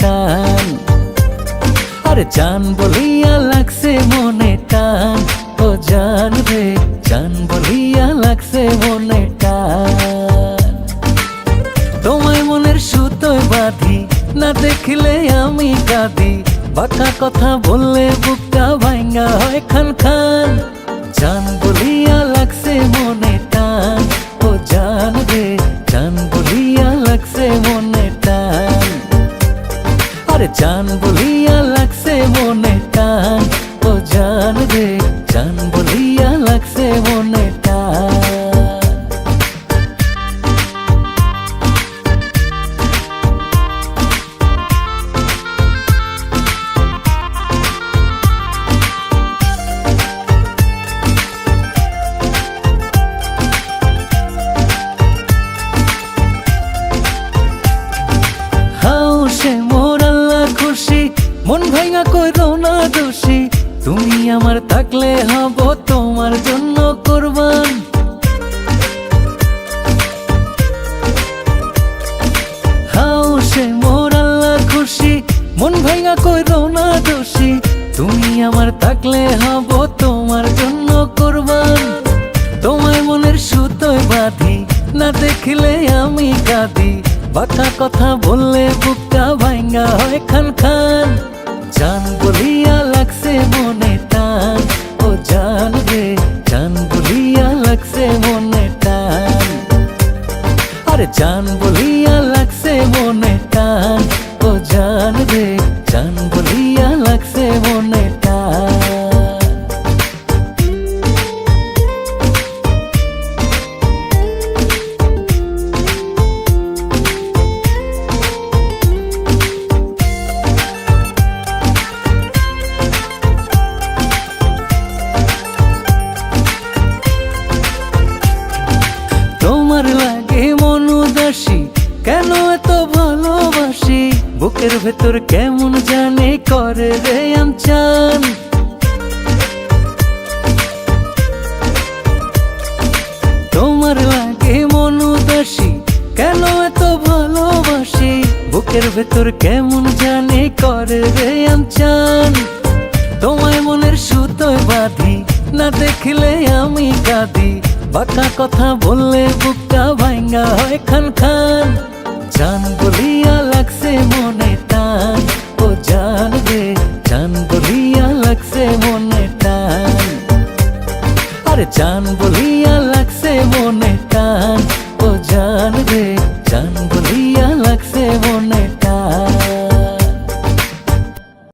টান। আরে জান বলিয়া লাগছে মনে টান, ও জান রে জান বলিয়া লাগছে মনে টান। তোমায় মনের সুতোয় বাঁধি, না দেখলে আমি কাঁদি, বাঁকা কথা বললে বুকটা ভাঙ্গা হয় খান খান। জান বলিয়া লাগছে মনে টান, ও জান রে জান বলিয়া লাগছে মনে টান। আরে জান বলিয়া লাগছে মনে টান, ও জান রে জান বলিয়া লাগছে মনে টান। মন ভাঙা কইরো না দোষী, তুমি আমার থাকলে হব তোমার জন্য কুরবান। হাও সে মোর আল্লাহ খুশি, মন ভাঙা কইরো না দোষী, তুমি আমার থাকলে হব তোমার জন্য কুরবান। তোমায় মনের সুতোয় বাঁধি, না দেখলে আমি কাঁদি, বাঁকা কথা বললে বুকটা ভাঙ্গা হয় খান খান। জান বলিয়া লাগছে মনে টান, ও জান রে জান বলিয়া লাগছে মনে টান। আরে জান বলিয়া লাগছে মনে টান, ও জান রে জান বলিয়া লাগছে মনে টান। তোমার লাগে মন উদাসী, কেন এত ভালোবাসি, বুকের ভেতর কেমন জানে করে রে আমচান। তোমার লাগে মন উদাসী, কেন এত ভালোবাসি, বুকের ভেতর কেমন জানে করে রে আমচান। তোমায় মনের সুতোয় বাঁধি, না দেখলে আমি কাঁদি, বাঁকা কথা বললে বুকটা ভাঙ্গা হয় খান খান। জান বলিয়া লাগছে মনে টান,